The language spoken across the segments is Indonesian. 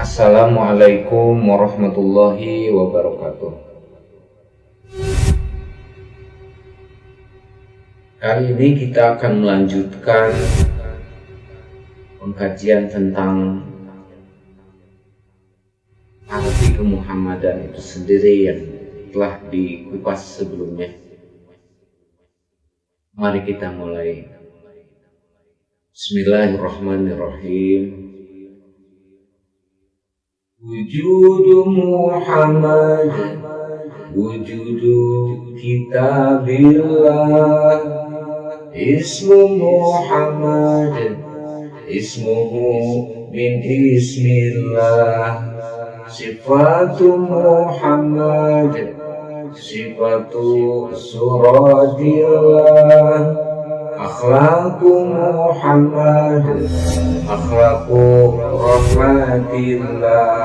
Assalamualaikum warahmatullahi wabarakatuh. Kali ini kita akan melanjutkan pengkajian tentang arti kemuhammadan itu sendiri yang telah dikupas sebelumnya. Mari kita mulai. Bismillahirrahmanirrahim. Wujudu Muhammad, wujudu kitabillah, ismu Muhammad, ismuhu min ismillah, sifatu Muhammad, sifatu suratillah, akhlaqu Muhammad, akhlaqu rahmatillah,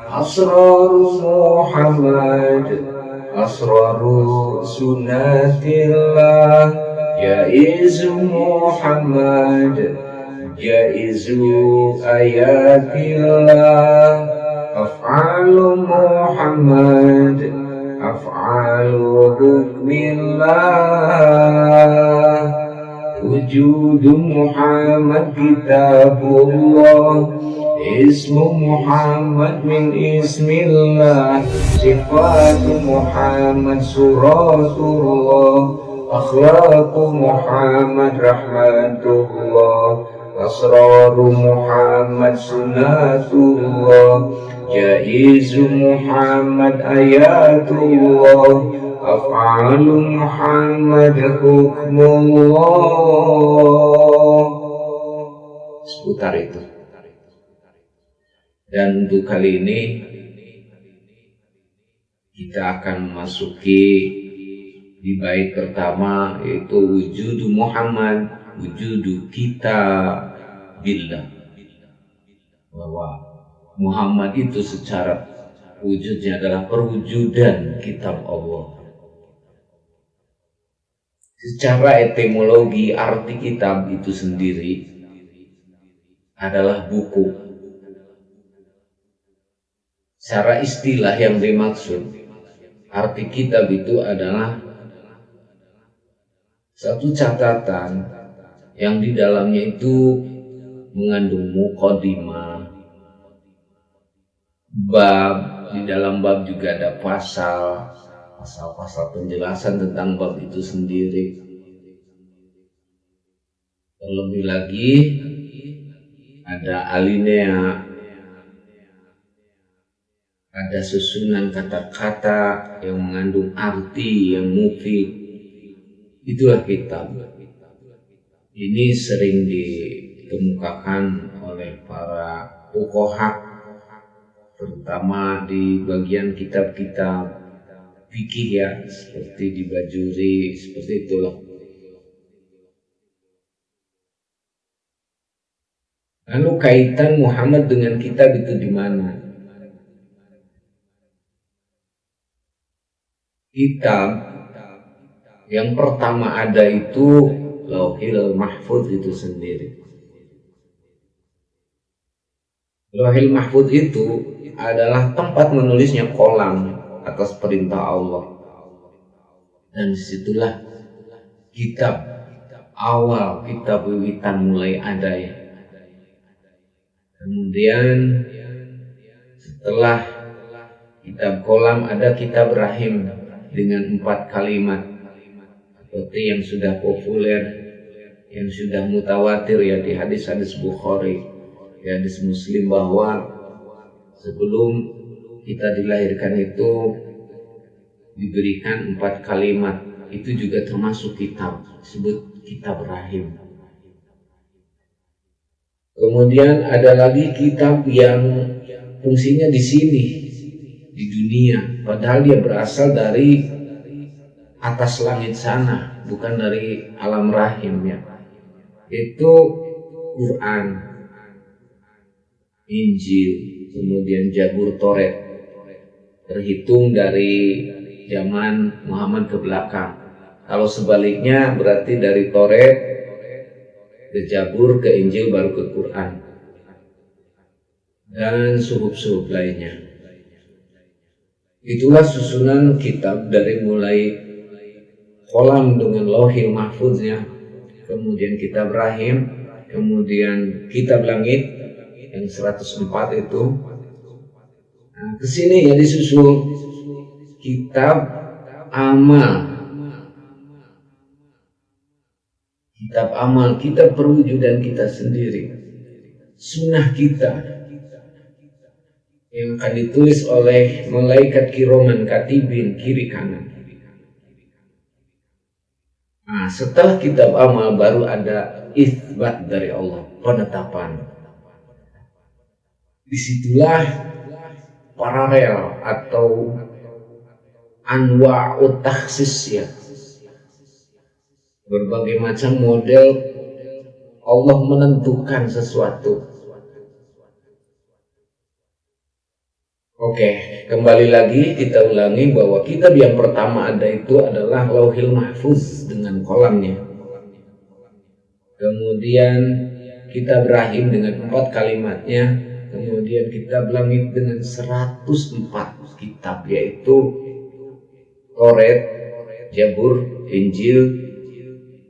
asraru Muhammad, asraru sunnatillah, jaizu Muhammad, jaizu ayatillah, af'alu Muhammad, af'alu hukmillah. Wujudu Muhammad kitabullah, ismu Muhammad min ismillah, sifatu Muhammad suratullah, akhlaqu Muhammad rahmatullah, asraru Muhammad sunnatullah, jaizu Muhammad ayatullah, af'alu Muhammad hukmullah. Seputar itu. Dan untuk kali ini kita akan memasuki di bait pertama, yaitu wujudu Muhammad, wujudu kita billah, bahwa Muhammad itu secara wujudnya adalah perwujudan kitab Allah. Secara etimologi, arti kitab itu sendiri adalah buku. Secara istilah yang dimaksud, arti kitab itu adalah satu catatan yang di dalamnya itu mengandung muqaddimah, bab, di dalam bab juga ada pasal-pasal penjelasan tentang bab itu sendiri. Terlebih lagi ada alinea, ada susunan kata-kata yang mengandung arti yang mufid. Itulah kitab. Ini sering dikemukakan oleh para fuqaha, terutama di bagian kitab-kitab fikih ya, seperti di Bajuri, seperti itulah. Lalu kaitan Muhammad dengan kitab itu di mana? Kitab yang pertama ada itu Lauhil Mahfuz itu sendiri. Lauhil Mahfuz itu adalah tempat menulisnya kolam atas perintah Allah. Dan disitulah kitab awal, kitab wiwitan mulai ada ya. Kemudian setelah kitab kolam ada kitab rahim dengan 4 kalimat seperti yang sudah populer, yang sudah mutawatir ya di hadis-hadis Bukhari, di hadis Muslim, bahwa sebelum kita dilahirkan itu diberikan 4 kalimat. Itu juga termasuk kitab, disebut kitab rahim. Kemudian ada lagi kitab yang fungsinya di sini, di dunia, padahal dia berasal dari atas langit sana, bukan dari alam rahim ya. Itu Quran, Injil, kemudian Zabur, Toret, terhitung dari zaman Muhammad ke belakang. Kalau sebaliknya berarti dari Toret ke Zabur ke Injil baru ke Quran. dan suhuf-suhuf lainnya. Itulah susunan kitab dari mulai kolam dengan lauhil mahfuznya, kemudian kitab rahim, kemudian kitab langit yang 104 itu. Nah, kesini ya disusul kitab amal. Kitab amal, kitab perwujudan kita sendiri, sunnah kita yang akan ditulis oleh malaikat kiroman katibin kiri kanan. Nah, setelah kitab amal baru ada itsbat dari Allah, penetapan. Disitulah paralel atau anwa'ut takhsis ya. Berbagai macam model Allah menentukan sesuatu. Oke, kembali lagi kita ulangi bahwa kitab yang pertama ada itu adalah Lauhil Mahfuz dengan kolamnya. Kemudian kitab Rahim dengan 4 kalimatnya. Kemudian kitab Langit dengan 104 kitab, yaitu Taurat, Zabur, Injil,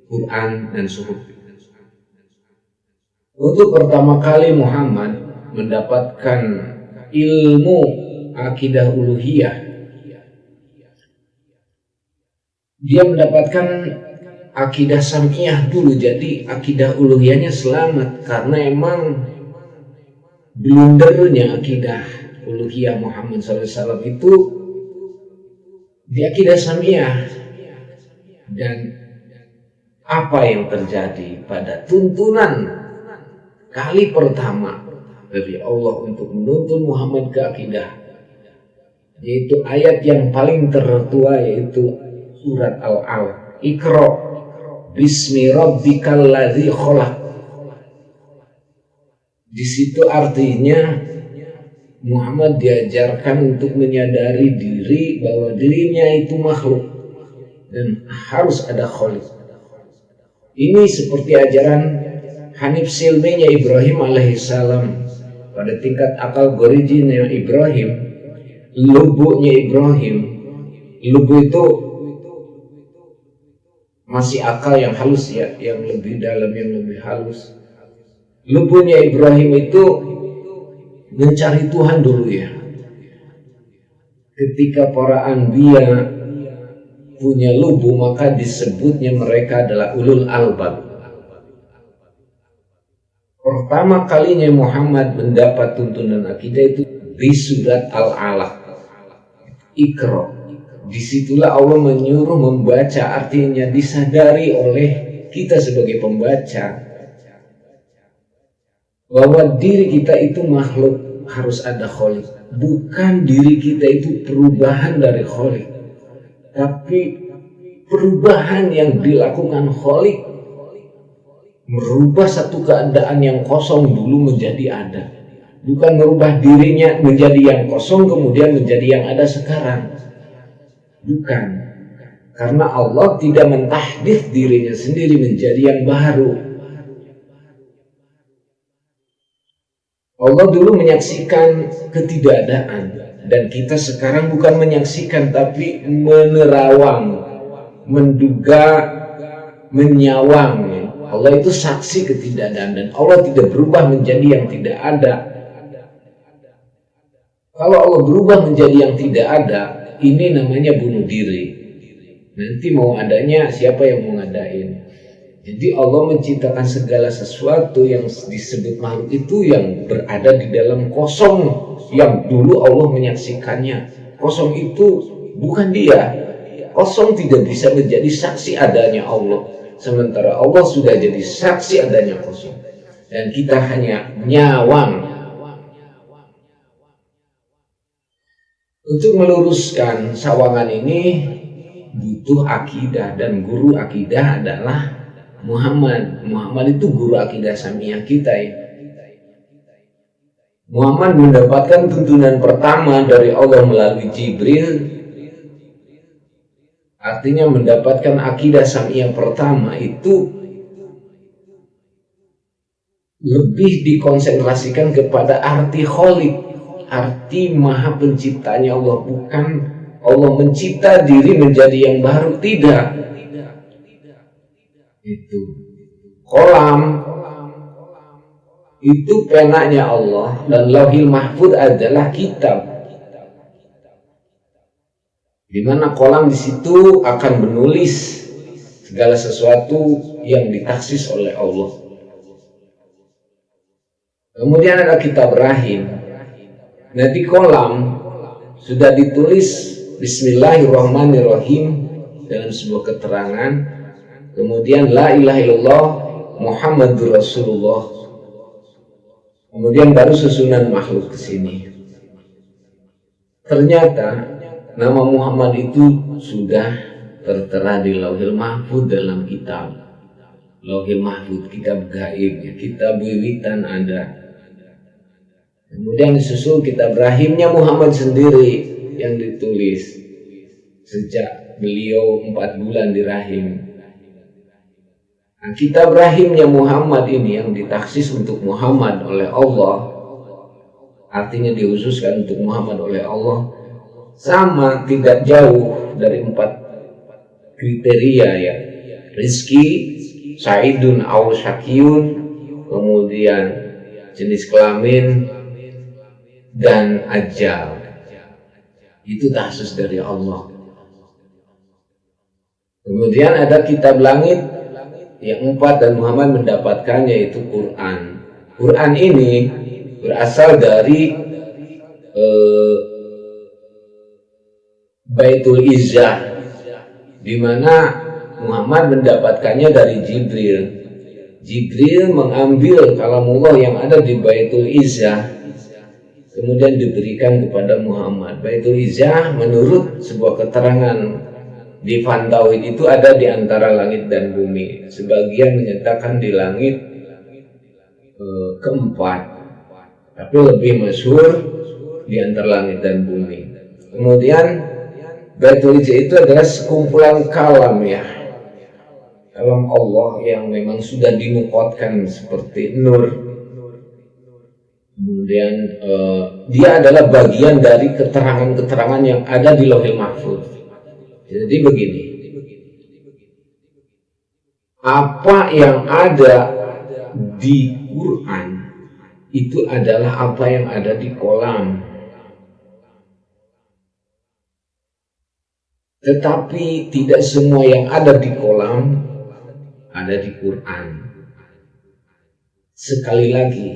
Quran, dan Suhuf. Untuk pertama kali Muhammad mendapatkan ilmu akidah uluhiyah, dia mendapatkan akidah sam'iyah dulu. Jadi akidah uluhiyahnya selamat karena emang blundernya akidah uluhiyah Muhammad SAW itu di akidah sam'iyah. Dan apa yang terjadi pada tuntunan kali pertama dari Allah untuk menuntun Muhammad ke akidah, yaitu ayat yang paling tertua, yaitu surat Al-Alaq, Iqra bismi rabbikal ladzi khalaq. Di situ artinya Muhammad diajarkan untuk menyadari diri bahwa dirinya itu makhluk dan harus ada khaliq. Ini seperti ajaran Hanif Silminya Ibrahim alaihissalam. Pada tingkat akal originnya Ibrahim, lubuknya Ibrahim, lubuk itu masih akal yang halus ya, yang lebih dalam, yang lebih halus. Lubuknya Ibrahim itu mencari Tuhan dulu ya. Ketika para anbiya punya lubuk, maka disebutnya mereka adalah ulul albab. Pertama kalinya Muhammad mendapat tuntunan akidah itu di surat Al-Alaq, Iqra. Disitulah Allah menyuruh membaca, artinya disadari oleh kita sebagai pembaca bahwa diri kita itu makhluk, harus ada khaliq. Bukan diri kita itu perubahan dari khaliq, tapi perubahan yang dilakukan khaliq, merubah satu keadaan yang kosong dulu menjadi ada. Bukan merubah dirinya menjadi yang kosong kemudian menjadi yang ada sekarang. Bukan. Karena Allah tidak mentahdits dirinya sendiri menjadi yang baru. Allah dulu menyaksikan ketidakadaan, dan kita sekarang bukan menyaksikan tapi menerawang, menduga, menyawang. Allah itu saksi ketidakadaan dan Allah tidak berubah menjadi yang tidak ada. Kalau Allah berubah menjadi yang tidak ada, ini namanya bunuh diri. Nanti mau adanya siapa yang mau ngadain? Jadi Allah menciptakan segala sesuatu yang disebut makhluk itu yang berada di dalam kosong, yang dulu Allah menyaksikannya. Kosong itu bukan dia. Kosong tidak bisa menjadi saksi adanya Allah. Sementara Allah sudah jadi saksi adanya kosong, dan kita hanya nyawang. Untuk meluruskan sawangan ini butuh akidah, dan guru akidah adalah Muhammad. Muhammad itu guru akidah sam'iyah kita ya. Muhammad mendapatkan tuntunan pertama dari Allah melalui Jibril. Artinya mendapatkan akidah sam'iyah pertama itu lebih dikonsentrasikan kepada arti Khalik, arti maha penciptanya Allah, bukan Allah mencipta diri menjadi yang baru, tidak. Itu kolam itu penanya Allah, dan Lauhil Mahfuz adalah kitab, di mana kolam di situ akan menulis segala sesuatu yang ditaksis oleh Allah. Kemudian ada kitab rahim. Nah, di kolam sudah ditulis Bismillahirrahmanirrahim dalam sebuah keterangan. Kemudian la ilaha illallah Muhammadur Rasulullah. Kemudian baru susunan makhluk ke sini. Ternyata nama Muhammad itu sudah tertera di Lauhil Mahfuz dalam kitab. Lauhil Mahfuz, kitab gaib, kitab wiwitan ada. Kemudian disusul kitab rahimnya Muhammad sendiri yang ditulis sejak beliau 4 bulan di rahim. Nah, kitab rahimnya Muhammad ini yang ditaksis untuk Muhammad oleh Allah, artinya dihususkan untuk Muhammad oleh Allah, sama tidak jauh dari 4 kriteria ya. Rizki, Sa'idun aw Syakiyun, kemudian jenis kelamin, dan ajal. Itu tahsis dari Allah. Kemudian ada kitab langit yang 4 dan Muhammad mendapatkannya, yaitu Quran. Quran ini berasal dari Baitul Izzah, di mana Muhammad mendapatkannya dari Jibril. Jibril mengambil kalamullah yang ada di Baitul Izzah, kemudian diberikan kepada Muhammad. Baitul Izzah menurut sebuah keterangan di Fantauhid itu ada di antara langit dan bumi. Sebagian menyatakan di langit keempat, tapi lebih masyhur di antara langit dan bumi. Kemudian Baitul Izzah itu adalah sekumpulan kalam ya, kalam Allah yang memang sudah dinukotkan seperti nur. Kemudian dia adalah bagian dari keterangan-keterangan yang ada di Lauhil Mahfuz. Jadi begini, apa yang ada di Quran itu adalah apa yang ada di kolam. Tetapi tidak semua yang ada di kolam ada di Quran. Sekali lagi,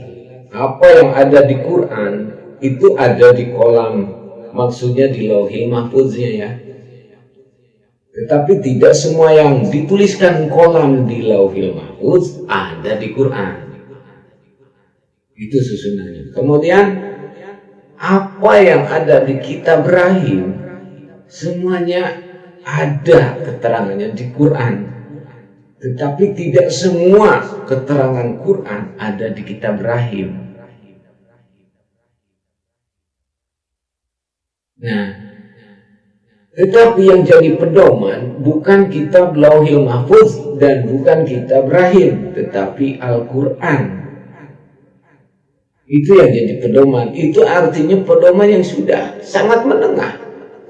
apa yang ada di Quran itu ada di kolam, maksudnya di Lauhil Mahfuznya ya. Tetapi tidak semua yang dituliskan kolam di Lauhil Mahfuz ada di Quran. Itu susunannya. Kemudian apa yang ada di kitab rahim semuanya ada keterangannya di Quran. Tetapi tidak semua keterangan Quran ada di kitab rahim. Nah, tetapi yang jadi pedoman bukan kitab Lauhil Mahfuz dan bukan kitab rahim, tetapi Al-Quran. Itu yang jadi pedoman. Itu artinya pedoman yang sudah sangat menengah.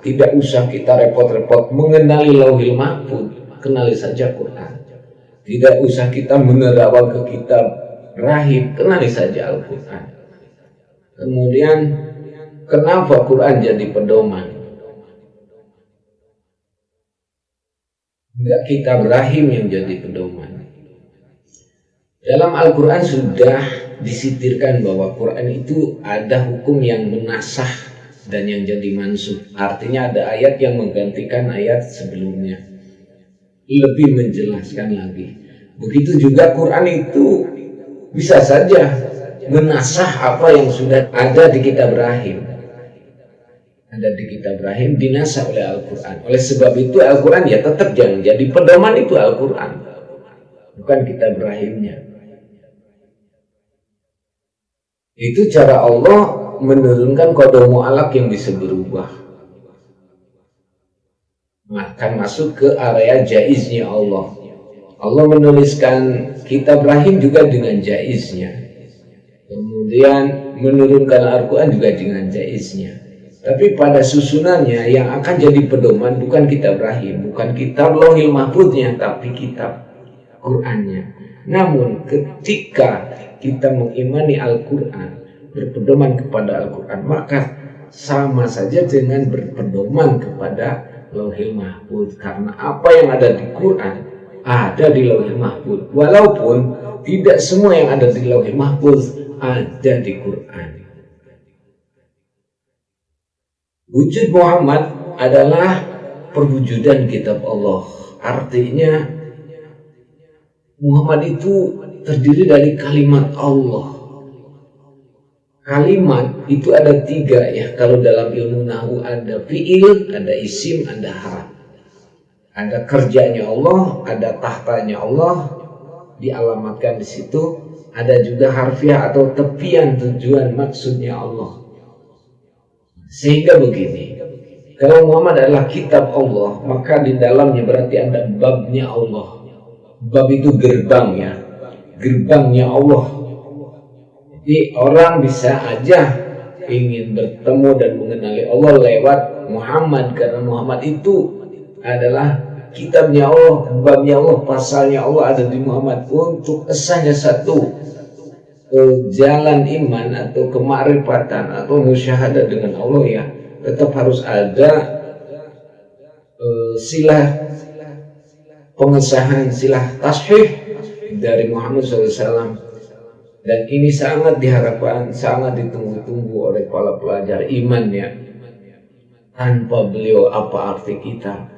Tidak usah kita repot-repot mengenali Lauhil Mahfuz, kenali saja Quran. Tidak usah kita menerawang ke kitab rahim, kenali saja Al-Quran. Kemudian kenapa Quran jadi pedoman? Enggak kitab rahim yang jadi pedoman. Dalam Al-Quran sudah disitirkan bahwa Quran itu ada hukum yang menasah dan yang jadi mansukh. Artinya ada ayat yang menggantikan ayat sebelumnya, lebih menjelaskan lagi. Begitu juga Quran itu bisa saja menasah apa yang sudah ada di kitab rahim. Ada di kitab rahim dinasah oleh Al-Quran. Oleh sebab itu Al-Quran ya tetap yang jadi pedoman itu Al-Quran, bukan kitab rahimnya. Itu cara Allah menurunkan qada mu'allaq yang bisa berubah, akan masuk ke area jaiznya Allah. Allah menuliskan kitab rahim juga dengan jaiznya. Kemudian menurunkan Al-Quran juga dengan jaiznya. Tapi pada susunannya yang akan jadi pedoman bukan kitab rahim, bukan kitab Lauhil Mahfuznya, tapi kitab Qur'annya. Namun ketika kita mengimani Al-Quran, berpedoman kepada Al-Quran, maka sama saja dengan berpedoman kepada Lauhil Mahfuz. Karena apa yang ada di Quran ada di Lauhil Mahfuz, walaupun tidak semua yang ada di Lauhil Mahfuz ada di Quran. Wujud Muhammad adalah perwujudan kitab Allah. Artinya Muhammad itu terdiri dari kalimat Allah. Kalimat itu ada 3 ya. Kalau dalam ilmu nahwu ada fi'il, ada isim, ada harf. Ada kerjanya Allah, ada tahtanya Allah dialamatkan di situ. Ada juga harfiah atau tepian tujuan maksudnya Allah. Sehingga begini, kalau Muhammad adalah kitab Allah, maka di dalamnya berarti ada babnya Allah. Bab itu gerbang ya, gerbangnya Allah. Jadi orang bisa aja ingin bertemu dan mengenali Allah lewat Muhammad, karena Muhammad itu adalah kitabnya Allah, babnya Allah, pasalnya Allah ada di Muhammad. Untuk esahnya satu jalan iman atau kemakrifatan atau musyahadah dengan Allah ya, tetap harus ada silah pengesahan, silah tashih dari Muhammad SAW. Dan ini sangat diharapkan, sangat ditunggu-tunggu oleh para pelajar iman ya. Tanpa beliau apa arti kita?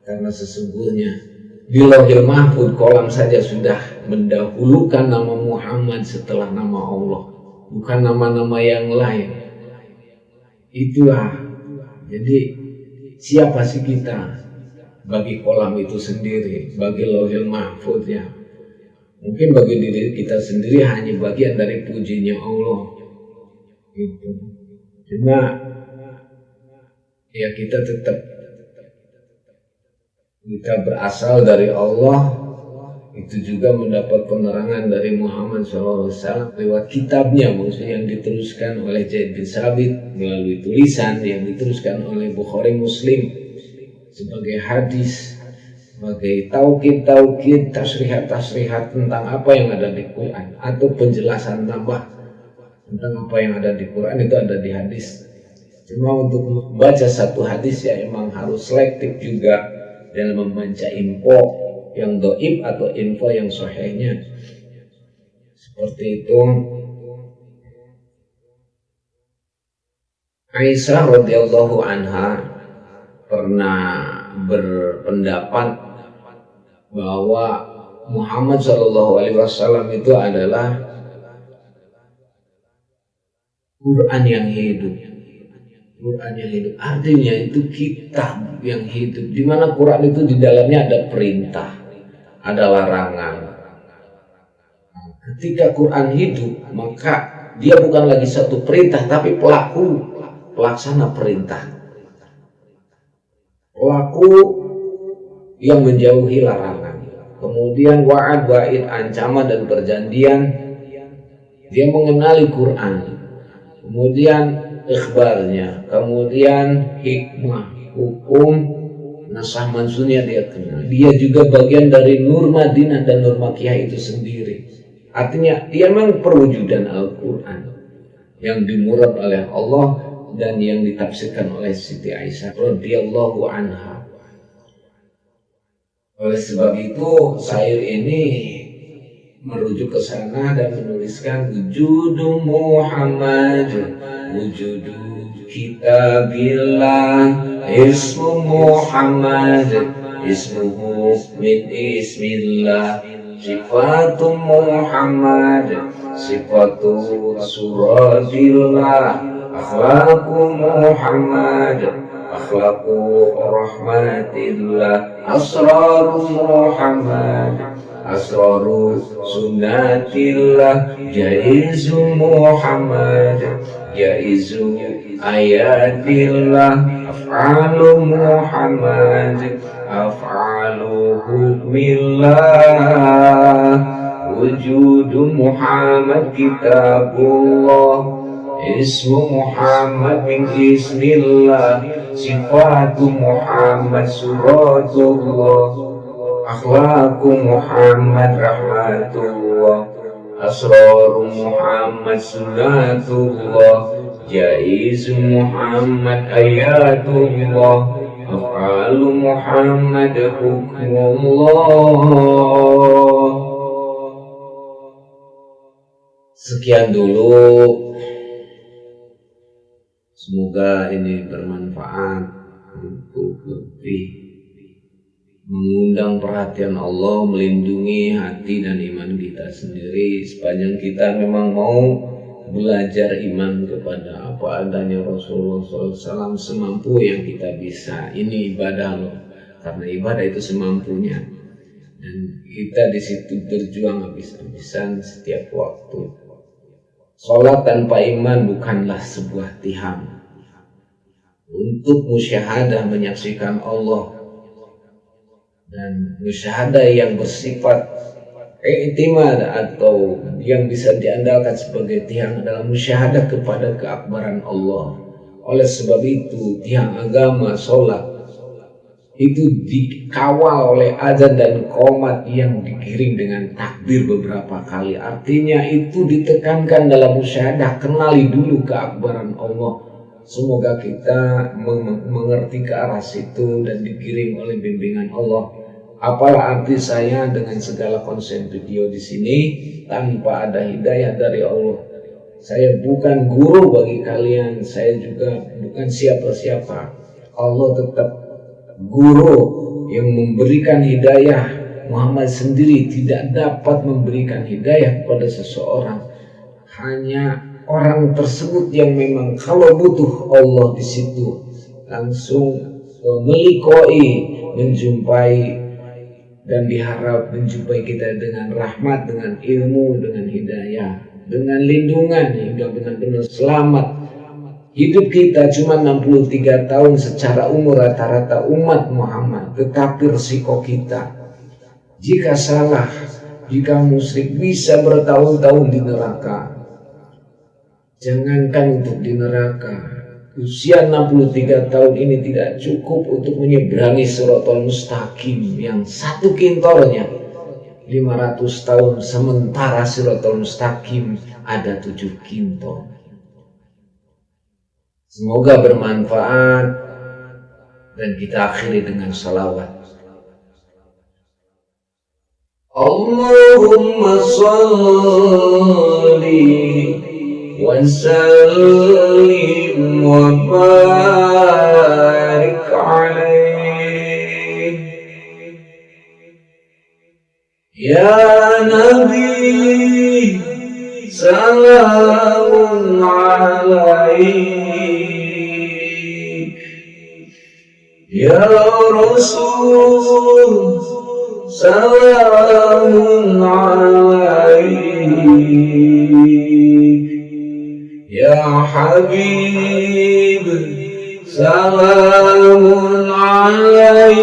Karena sesungguhnya di Lauhil Mahfuz kolam saja sudah mendahulukan nama Muhammad setelah nama Allah, bukan nama-nama yang lain. Itulah, jadi siapa sih kita bagi kolam itu sendiri, bagi Lauhil Mahfuz ya. Mungkin bagi diri kita sendiri hanya bagian dari pujinya Allah gitu. Cuma ya kita tetap, kita berasal dari Allah, itu juga mendapat penerangan dari Muhammad SAW lewat kitabnya, maksudnya yang diteruskan oleh Zaid bin Sabit melalui tulisan yang diteruskan oleh Bukhari Muslim sebagai hadis, sebagai taukid, tasrihat tentang apa yang ada di Quran, atau penjelasan tambah tentang apa yang ada di Quran itu ada di hadis. Cuma untuk membaca satu hadis ya emang harus selektif juga dalam membaca info yang dhaif atau info yang sahihnya. Seperti itu. Aisyah radhiyallahu anha pernah berpendapat bahwa Muhammad SAW itu adalah Quran yang hidup. Quran yang hidup artinya itu kitab yang hidup, di mana Quran itu di dalamnya ada perintah, ada larangan. Ketika Quran hidup, maka dia bukan lagi satu perintah, tapi pelaksana perintah, pelaku yang menjauhi larangan. Kemudian wa'ad, wa'id, ancaman dan perjanjian, dia mengenali Quran. Kemudian ikhbarnya, kemudian hikmah, hukum, nasah mansunya dia kenal. Dia juga bagian dari Nur Madinah dan Nur Makkiyah itu sendiri. Artinya dia memang perwujudan Al-Quran yang dimurad oleh Allah dan yang ditafsirkan oleh Siti Aisyah radhiyallahu anha. Oleh sebab itu syair ini merujuk ke sana dan menuliskan wujudu Muhammad, wujudu kitabillah, ismu Muhammad, ismuhu min ismillah, sifatu Muhammad, sifatu suratillah, akhlaqu Muhammad, akhlaqu rahmatillah, asraru Muhammad, asraru sunnatillah, jaizu Muhammad, jaizu ayatillah, af'alu Muhammad, af'alu hukmillah, wujudu Muhammad kitabullah, ismu Muhammad min ismillah, sifatu Muhammad suratullah, akhlaqu Muhammad rahmatullah, asraru Muhammad sunnatullah, jaizu Muhammad ayatullah, af'alu Muhammad hukmullah. Sekian dulu, semoga ini bermanfaat untuk lebih mengundang perhatian Allah, melindungi hati dan iman kita sendiri. Sepanjang kita memang mau belajar iman kepada apa adanya Rasulullah SAW semampu yang kita bisa. Ini ibadah loh, karena ibadah itu semampunya, dan kita di situ berjuang habis-habisan setiap waktu. Sholat tanpa iman bukanlah sebuah tiham. Untuk musyahadah menyaksikan Allah, dan musyahadah yang bersifat i'timad atau yang bisa diandalkan sebagai tiang adalah musyahadah kepada keakbaran Allah. Oleh sebab itu tiang agama sholat itu dikawal oleh azan dan qomat yang digiring dengan takbir beberapa kali. Artinya itu ditekankan dalam musyahadah, kenali dulu keakbaran Allah. Semoga kita mengerti ke arah situ dan digiring oleh bimbingan Allah. Apalah arti saya dengan segala konsep video di sini tanpa ada hidayah dari Allah? Saya bukan guru bagi kalian, saya juga bukan siapa-siapa. Allah tetap guru yang memberikan hidayah. Muhammad sendiri tidak dapat memberikan hidayah kepada seseorang. Hanya orang tersebut yang memang kalau butuh Allah di situ langsung melikoi, menjumpai, dan diharap menjumpai kita dengan rahmat, dengan ilmu, dengan hidayah, dengan lindungan hingga benar-benar selamat. Hidup kita cuma 63 tahun secara umur rata-rata umat Muhammad, tetapi resiko kita jika salah, jika musyrik bisa bertahun-tahun di neraka. Jangankan untuk di neraka, usia 63 tahun ini tidak cukup untuk menyeberangi Shiratal Mustaqim yang satu kintornya 500 tahun, sementara Shiratal Mustaqim ada 7 kintor. Semoga bermanfaat dan kita akhiri dengan salawat. Allahumma sholli wa sallim wa barik alaihi ya Nabi, salamun alaik ya Rasul, salamun alaik ya Habib, salamun alaik,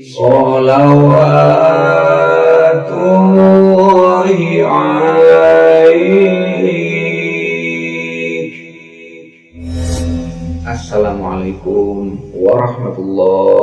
salawatullahi alaik. Assalamualaikum warahmatullahi